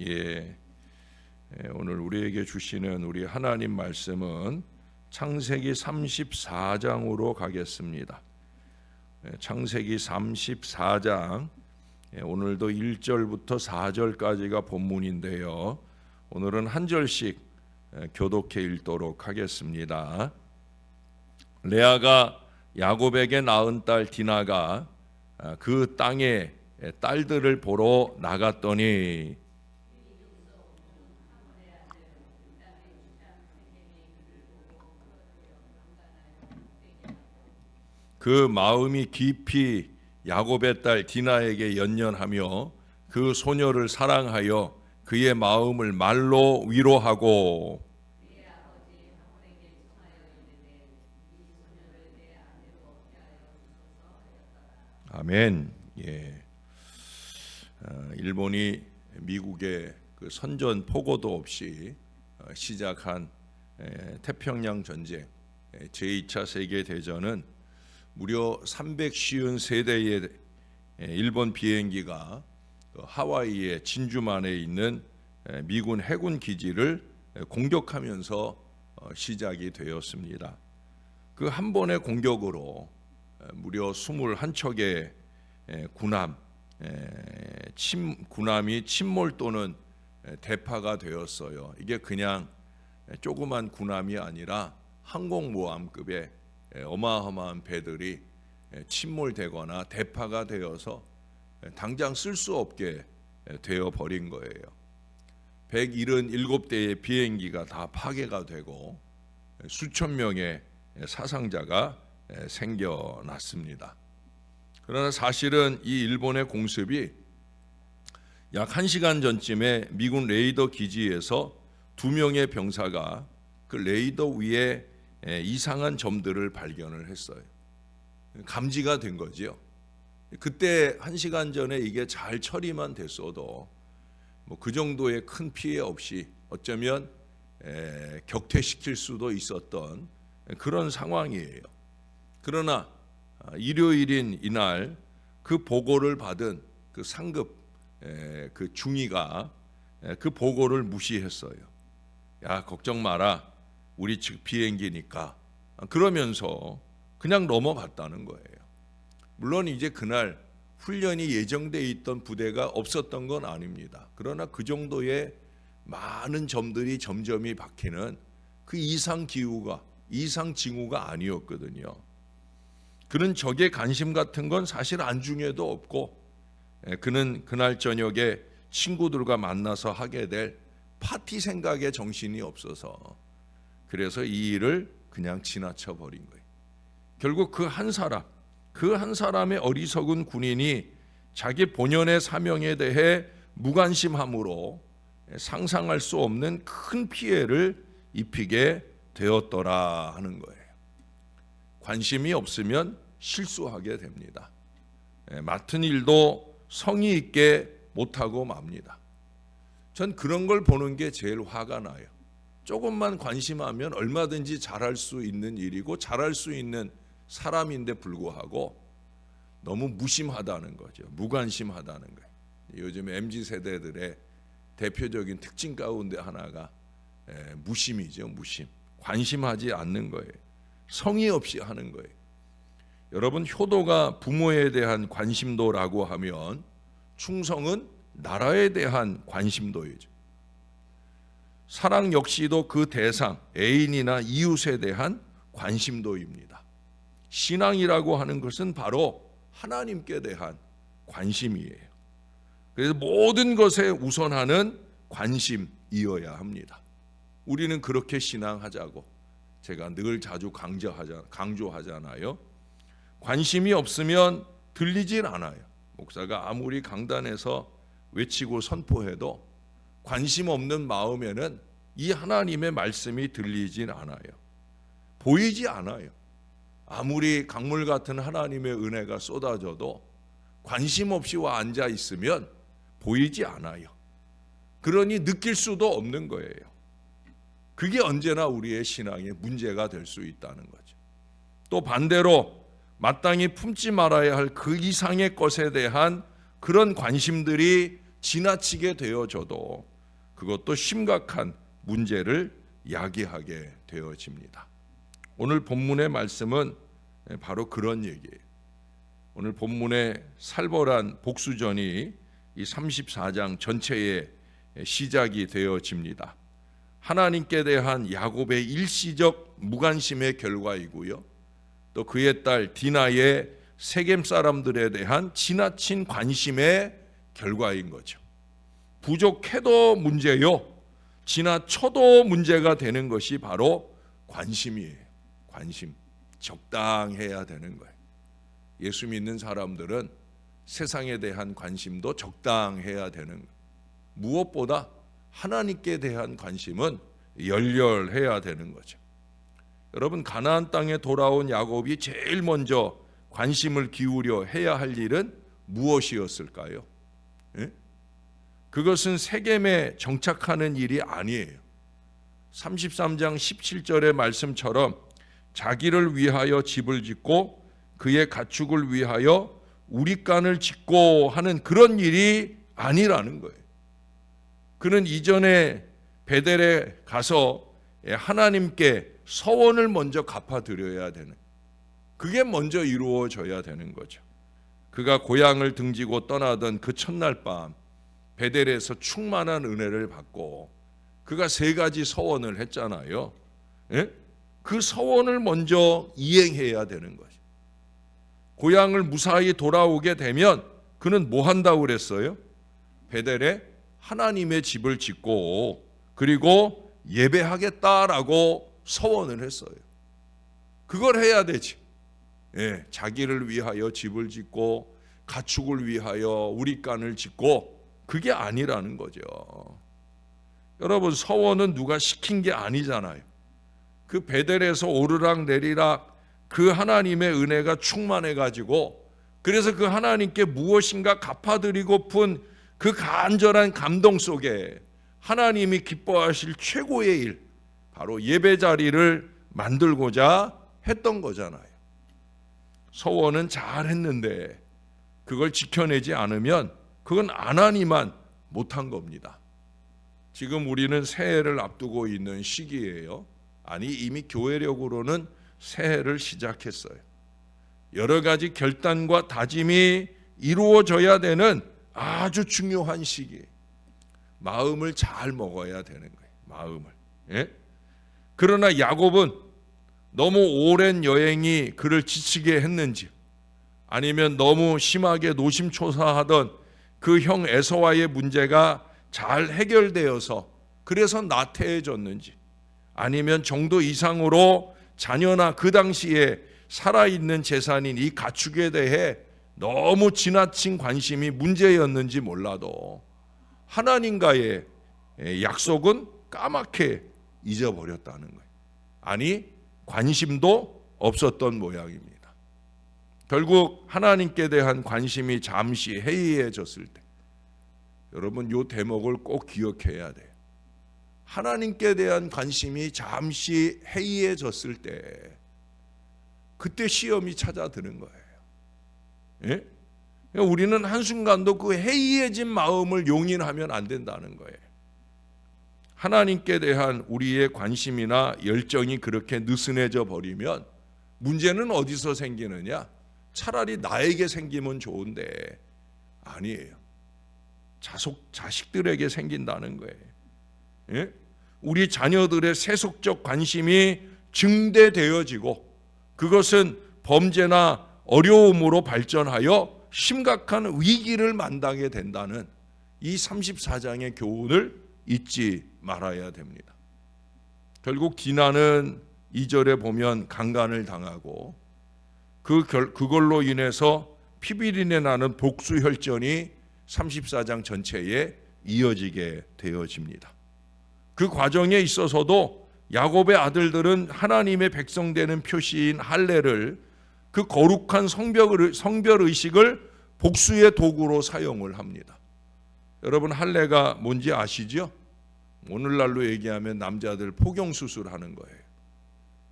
예, 오늘 우리에게 주시는 우리 하나님 말씀은 창세기 34장으로 가겠습니다. 창세기 34장, 오늘도 1절부터 4절까지가 본문인데요. 오늘은 한 절씩 교독해 읽도록 하겠습니다. 레아가 야곱에게 낳은 딸 디나가 그 땅에 딸들을 보러 나갔더니 그 마음이 깊이 야곱의 딸 디나에게 연연하며 그 소녀를 사랑하여 그의 마음을 말로 위로하고 아멘. 예. 일본이 미국의 그 선전 포고도 없이 시작한 태평양 전쟁, 제2차 세계 대전은 무려 353대의 일본 비행기가 하와이의 진주만에 있는 미군 해군 기지를 공격하면서 시작이 되었습니다. 그 한 번의 공격으로 무려 21척의 군함이 침몰 또는 대파가 되었어요. 이게 그냥 조그만 군함이 아니라 항공모함급의 어마어마한 배들이 침몰되거나 대파가 되어서 당장 쓸 수 없게 되어버린 거예요. 177대의 비행기가 다 파괴가 되고 수천 명의 사상자가 생겨났습니다. 그러나 사실은 이 일본의 공습이 약 1시간 전쯤에 미군 레이더 기지에서 2명의 병사가 그 레이더 위에 이상한 점들을 발견을 했어요. 감지가 된 거지요. 그때 1시간 전에 이게 잘 처리만 됐어도 뭐 그 정도의 큰 피해 없이 어쩌면 격퇴시킬 수도 있었던 그런 상황이에요. 그러나 일요일인 이날 그 보고를 받은 그 상급 그 중위가 그 보고를 무시했어요. 야, 걱정 마라. 우리 측 비행기니까. 그러면서 그냥 넘어갔다는 거예요. 물론 이제 그날 훈련이 예정돼 있던 부대가 없었던 건 아닙니다. 그러나 그 정도의 많은 점들이 점점이 박히는 그 이상 징후가 아니었거든요. 그는 적의 관심 같은 건 사실 안중에도 없고, 그는 그날 저녁에 친구들과 만나서 하게 될 파티 생각에 정신이 없어서 그래서 이 일을 그냥 지나쳐 버린 거예요. 결국 그 한 사람의 어리석은 군인이 자기 본연의 사명에 대해 무관심함으로 상상할 수 없는 큰 피해를 입히게 되었더라 하는 거예요. 관심이 없으면 실수하게 됩니다. 맡은 일도 성의 있게 못하고 맙니다. 전 그런 걸 보는 게 제일 화가 나요. 조금만 관심하면 얼마든지 잘할 수 있는 일이고 잘할 수 있는 사람인데 불구하고 너무 무심하다는 거죠. 무관심하다는 거예요. 요즘 MZ세대들의 대표적인 특징 가운데 하나가 무심이죠. 무심. 관심하지 않는 거예요. 성의 없이 하는 거예요. 여러분, 효도가 부모에 대한 관심도라고 하면 충성은 나라에 대한 관심도이죠. 사랑 역시도 그 대상, 애인이나 이웃에 대한 관심도입니다. 신앙이라고 하는 것은 바로 하나님께 대한 관심이에요. 그래서 모든 것에 우선하는 관심이어야 합니다. 우리는 그렇게 신앙하자고 제가 늘 자주 강조하잖아요. 관심이 없으면 들리질 않아요. 목사가 아무리 강단에서 외치고 선포해도 관심 없는 마음에는 이 하나님의 말씀이 들리진 않아요. 보이지 않아요. 아무리 강물 같은 하나님의 은혜가 쏟아져도 관심 없이 와 앉아 있으면 보이지 않아요. 그러니 느낄 수도 없는 거예요. 그게 언제나 우리의 신앙에 문제가 될 수 있다는 거죠. 또 반대로 마땅히 품지 말아야 할 그 이상의 것에 대한 그런 관심들이 지나치게 되어져도 그것도 심각한 문제를 야기하게 되어집니다. 오늘 본문의 말씀은 바로 그런 얘기예요. 오늘 본문의 살벌한 복수전이 이 34장 전체의 시작이 되어집니다. 하나님께 대한 야곱의 일시적 무관심의 결과이고요. 또 그의 딸 디나의 세겜 사람들에 대한 지나친 관심의 결과인 거죠. 부족해도 문제요, 지나쳐도 문제가 되는 것이 바로 관심이에요. 관심. 적당해야 되는 거예요. 예수 믿는 사람들은 세상에 대한 관심도 적당해야 되는 거예요. 무엇보다 하나님께 대한 관심은 열렬해야 되는 거죠. 여러분, 가나안 땅에 돌아온 야곱이 제일 먼저 관심을 기울여 해야 할 일은 무엇이었을까요? 예? 그것은 세겜에 정착하는 일이 아니에요. 33장 17절의 말씀처럼 자기를 위하여 집을 짓고 그의 가축을 위하여 우리간을 짓고 하는 그런 일이 아니라는 거예요. 그는 이전에 베델에 가서 하나님께 서원을 먼저 갚아드려야 되는, 그게 먼저 이루어져야 되는 거죠. 그가 고향을 등지고 떠나던 그 첫날 밤 베델에서 충만한 은혜를 받고 그가 3가지 서원을 했잖아요. 예? 그 서원을 먼저 이행해야 되는 거죠. 고향을 무사히 돌아오게 되면 그는 뭐 한다고 그랬어요? 베델에 하나님의 집을 짓고 그리고 예배하겠다라고 서원을 했어요. 그걸 해야 되지. 예, 자기를 위하여 집을 짓고 가축을 위하여 우리간을 짓고, 그게 아니라는 거죠. 여러분, 서원은 누가 시킨 게 아니잖아요. 그 베델에서 오르락 내리락 그 하나님의 은혜가 충만해 가지고, 그래서 그 하나님께 무엇인가 갚아드리고픈 그 간절한 감동 속에 하나님이 기뻐하실 최고의 일, 바로 예배 자리를 만들고자 했던 거잖아요. 서원은 잘 했는데 그걸 지켜내지 않으면 그건 안 하니만 못한 겁니다. 지금 우리는 새해를 앞두고 있는 시기예요. 아니, 이미 교회력으로는 새해를 시작했어요. 여러 가지 결단과 다짐이 이루어져야 되는 아주 중요한 시기. 마음을 잘 먹어야 되는 거예요. 마음을. 예? 그러나 야곱은 너무 오랜 여행이 그를 지치게 했는지, 아니면 너무 심하게 노심초사하던 그 형 에서와의 문제가 잘 해결되어서 그래서 나태해졌는지, 아니면 정도 이상으로 자녀나 그 당시에 살아있는 재산인 이 가축에 대해 너무 지나친 관심이 문제였는지 몰라도 하나님과의 약속은 까맣게 잊어버렸다는 거예요. 아니, 관심도 없었던 모양입니다. 결국 하나님께 대한 관심이 잠시 해이해졌을 때, 여러분, 이 대목을 꼭 기억해야 돼요. 하나님께 대한 관심이 잠시 해이해졌을 때, 그때 시험이 찾아드는 거예요. 예? 우리는 한순간도 그 해이해진 마음을 용인하면 안 된다는 거예요. 하나님께 대한 우리의 관심이나 열정이 그렇게 느슨해져 버리면 문제는 어디서 생기느냐? 차라리 나에게 생기면 좋은데 아니에요. 자식들에게 생긴다는 거예요. 예? 우리 자녀들의 세속적 관심이 증대되어지고 그것은 범죄나 어려움으로 발전하여 심각한 위기를 만나게 된다는 이 34장의 교훈을 잊지 말아야 됩니다. 결국 디나는 2절에 보면 강간을 당하고 그걸로 인해서 피비린내 나는 복수혈전이 34장 전체에 이어지게 되어집니다. 그 과정에 있어서도 야곱의 아들들은 하나님의 백성 되는 표시인 할례를, 그 거룩한 성별의식을 복수의 도구로 사용을 합니다. 여러분, 할례가 뭔지 아시죠? 오늘날로 얘기하면 남자들 포경수술하는 거예요.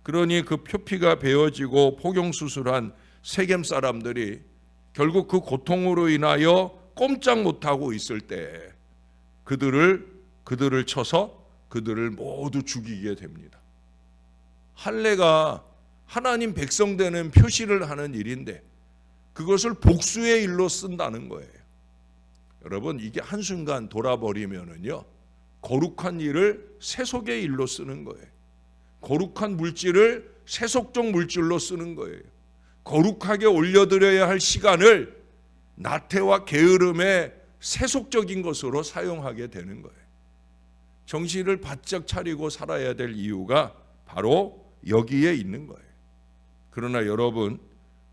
그러니 그 표피가 베어지고 포경수술한 세겜 사람들이 결국 그 고통으로 인하여 꼼짝 못하고 있을 때 그들을 그들을 쳐서 그들을 모두 죽이게 됩니다. 할례가 하나님 백성 되는 표시를 하는 일인데 그것을 복수의 일로 쓴다는 거예요. 여러분, 이게 한순간 돌아버리면은요, 거룩한 일을 세속의 일로 쓰는 거예요. 거룩한 물질을 세속적 물질로 쓰는 거예요. 거룩하게 올려드려야 할 시간을 나태와 게으름의 세속적인 것으로 사용하게 되는 거예요. 정신을 바짝 차리고 살아야 될 이유가 바로 여기에 있는 거예요. 그러나 여러분,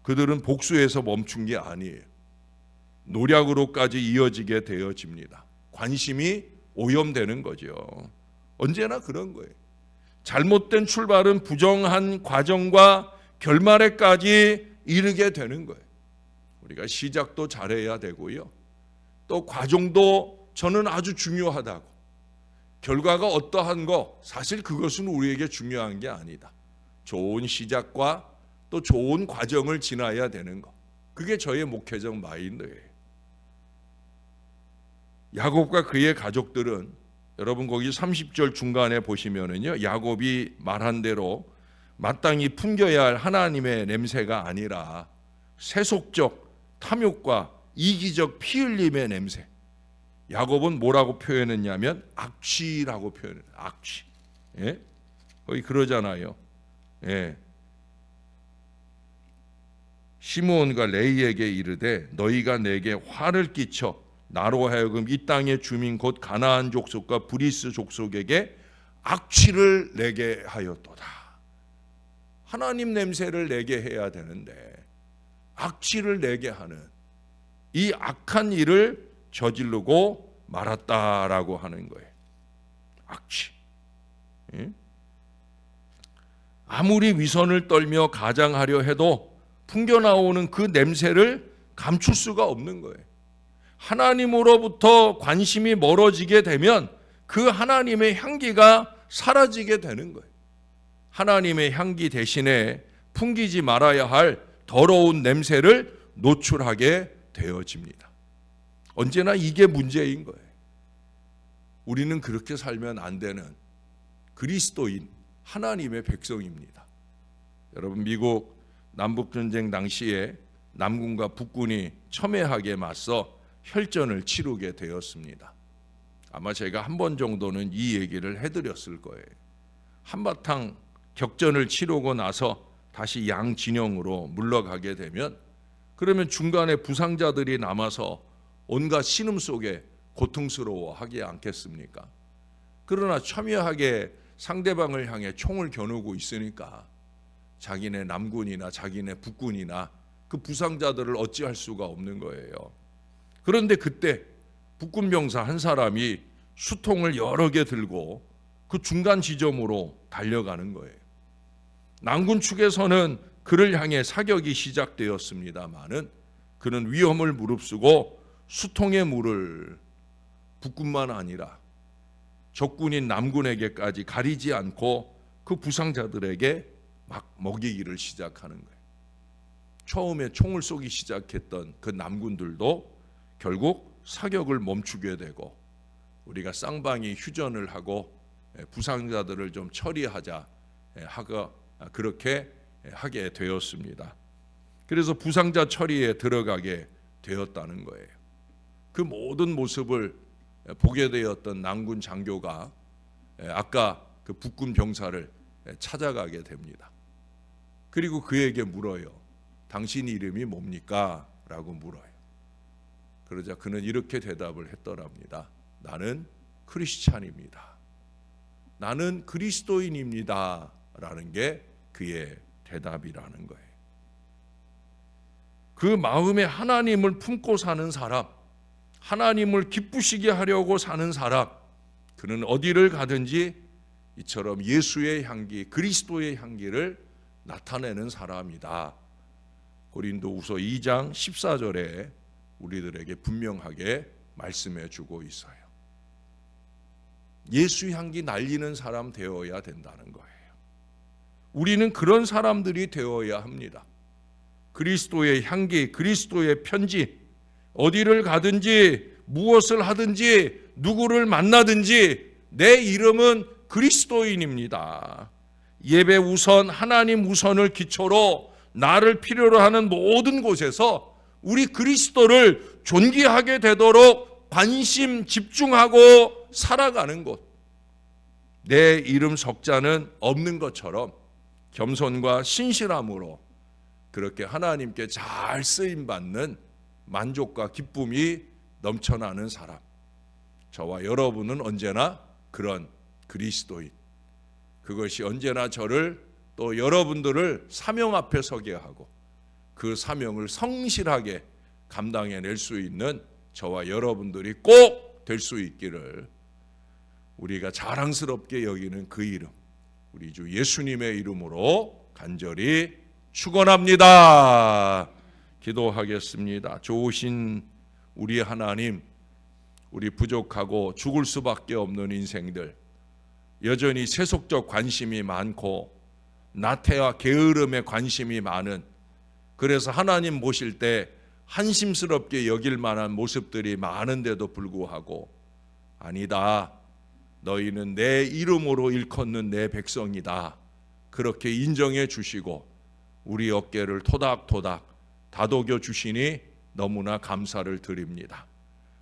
그들은 복수에서 멈춘 게 아니에요. 노략으로까지 이어지게 되어집니다. 관심이 오염되는 거죠. 언제나 그런 거예요. 잘못된 출발은 부정한 과정과 결말에까지 이르게 되는 거예요. 우리가 시작도 잘해야 되고요, 또 과정도 저는 아주 중요하다고, 결과가 어떠한 거 사실 그것은 우리에게 중요한 게 아니다. 좋은 시작과 또 좋은 과정을 지나야 되는 거, 그게 저의 목회적 마인드예요. 야곱과 그의 가족들은, 여러분 거기 30절 중간에 보시면은요, 야곱이 말한 대로 마땅히 풍겨야 할 하나님의 냄새가 아니라 세속적 탐욕과 이기적 피 흘림의 냄새. 야곱은 뭐라고 표현했냐면 악취라고 표현해요. 악취. 예? 거기 그러잖아요. 예. 시므온과 레이에게 이르되 너희가 내게 화를 끼쳐 나로 하여금 이 땅의 주민 곧 가나안 족속과 브리스 족속에게 악취를 내게 하였도다. 하나님 냄새를 내게 해야 되는데 악취를 내게 하는 이 악한 일을 저지르고 말았다라고 하는 거예요. 악취. 아무리 위선을 떨며 가장하려 해도 풍겨나오는 그 냄새를 감출 수가 없는 거예요. 하나님으로부터 관심이 멀어지게 되면 그 하나님의 향기가 사라지게 되는 거예요. 하나님의 향기 대신에 풍기지 말아야 할 더러운 냄새를 노출하게 되어집니다. 언제나 이게 문제인 거예요. 우리는 그렇게 살면 안 되는 그리스도인 하나님의 백성입니다. 여러분, 미국 남북전쟁 당시에 남군과 북군이 첨예하게 맞서 혈전을 치르게 되었습니다. 아마 제가 한 번 정도는 이 얘기를 해드렸을 거예요. 한바탕 격전을 치르고 나서 다시 양 진영으로 물러가게 되면, 그러면 중간에 부상자들이 남아서 온갖 신음 속에 고통스러워하지 않겠습니까? 그러나 첨예하게 상대방을 향해 총을 겨누고 있으니까 자기네 남군이나 자기네 북군이나 그 부상자들을 어찌할 수가 없는 거예요. 그런데 그때 북군 병사 한 사람이 수통을 여러 개 들고 그 중간 지점으로 달려가는 거예요. 남군 측에서는 그를 향해 사격이 시작되었습니다마는 그는 위험을 무릅쓰고 수통의 물을 북군만 아니라 적군인 남군에게까지 가리지 않고 그 부상자들에게 막 먹이기를 시작하는 거예요. 처음에 총을 쏘기 시작했던 그 남군들도 결국 사격을 멈추게 되고, 우리가 쌍방이 휴전을 하고 부상자들을 좀 처리하자 하고 그렇게 하게 되었습니다. 그래서 부상자 처리에 들어가게 되었다는 거예요. 그 모든 모습을 보게 되었던 남군 장교가 아까 그 북군 병사를 찾아가게 됩니다. 그리고 그에게 물어요. 당신 이름이 뭡니까? 라고 물어요. 그러자 그는 이렇게 대답을 했더랍니다. 나는 크리스찬입니다. 나는 그리스도인입니다. 라는 게 그의 대답이라는 거예요. 그 마음에 하나님을 품고 사는 사람, 하나님을 기쁘시게 하려고 사는 사람, 그는 어디를 가든지 이처럼 예수의 향기, 그리스도의 향기를 나타내는 사람이다. 고린도후서 2장 14절에 우리들에게 분명하게 말씀해 주고 있어요. 예수 향기 날리는 사람 되어야 된다는 거예요. 우리는 그런 사람들이 되어야 합니다. 그리스도의 향기, 그리스도의 편지, 어디를 가든지 무엇을 하든지 누구를 만나든지 내 이름은 그리스도인입니다. 예배 우선, 하나님 우선을 기초로 나를 필요로 하는 모든 곳에서 우리 그리스도를 존귀하게 되도록 관심 집중하고 살아가는 곳. 내 이름 석자는 없는 것처럼 겸손과 신실함으로 그렇게 하나님께 잘 쓰임받는 만족과 기쁨이 넘쳐나는 사람. 저와 여러분은 언제나 그런 그리스도인. 그것이 언제나 저를 또 여러분들을 사명 앞에 서게 하고 그 사명을 성실하게 감당해낼 수 있는 저와 여러분들이 꼭 될 수 있기를 우리가 자랑스럽게 여기는 그 이름, 우리 주 예수님의 이름으로 간절히 축원합니다. 기도하겠습니다. 좋으신 우리 하나님, 우리 부족하고 죽을 수밖에 없는 인생들, 여전히 세속적 관심이 많고 나태와 게으름에 관심이 많은, 그래서 하나님 모실 때 한심스럽게 여길 만한 모습들이 많은데도 불구하고 아니다, 너희는 내 이름으로 일컫는 내 백성이다, 그렇게 인정해 주시고 우리 어깨를 토닥토닥 다독여 주시니 너무나 감사를 드립니다.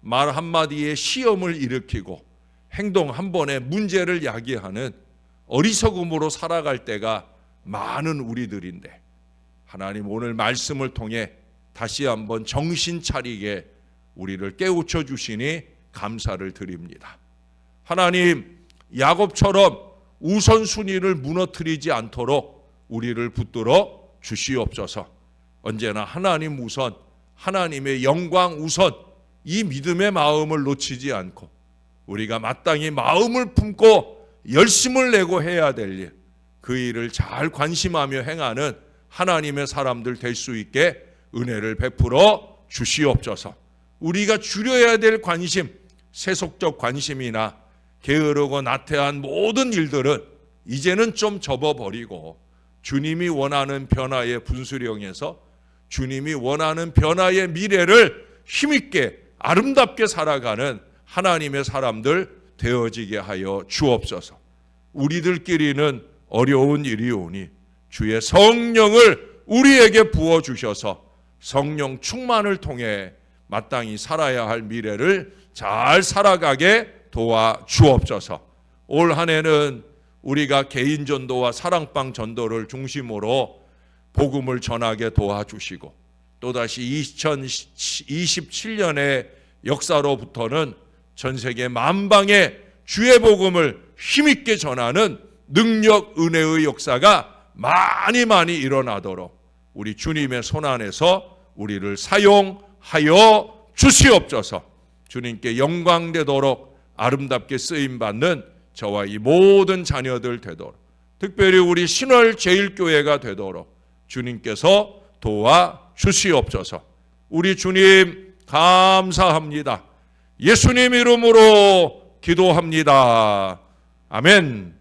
말 한마디에 시험을 일으키고 행동 한 번에 문제를 야기하는 어리석음으로 살아갈 때가 많은 우리들인데, 하나님 오늘 말씀을 통해 다시 한번 정신 차리게 우리를 깨우쳐 주시니 감사를 드립니다. 하나님, 야곱처럼 우선순위를 무너뜨리지 않도록 우리를 붙들어 주시옵소서. 언제나 하나님 우선, 하나님의 영광 우선, 이 믿음의 마음을 놓치지 않고 우리가 마땅히 마음을 품고 열심을 내고 해야 될 일, 그 일을 잘 관심하며 행하는 하나님의 사람들 될 수 있게 은혜를 베풀어 주시옵소서. 우리가 줄여야 될 관심, 세속적 관심이나 게으르고 나태한 모든 일들은 이제는 좀 접어버리고 주님이 원하는 변화의 분수령에서 주님이 원하는 변화의 미래를 힘있게 아름답게 살아가는 하나님의 사람들 되어지게 하여 주옵소서. 우리들끼리는 어려운 일이 오니 주의 성령을 우리에게 부어주셔서 성령 충만을 통해 마땅히 살아야 할 미래를 잘 살아가게 도와주옵소서. 올 한 해는 우리가 개인 전도와 사랑방 전도를 중심으로 복음을 전하게 도와주시고, 또다시 2027년의 역사로부터는 전 세계 만방에 주의 복음을 힘있게 전하는 능력, 은혜의 역사가 많이 일어나도록 우리 주님의 손안에서 우리를 사용하여 주시옵소서. 주님께 영광되도록 아름답게 쓰임받는 저와 이 모든 자녀들 되도록, 특별히 우리 신월 제일교회가 되도록 주님께서 도와주시옵소서. 우리 주님 감사합니다. 예수님 이름으로 기도합니다. 아멘.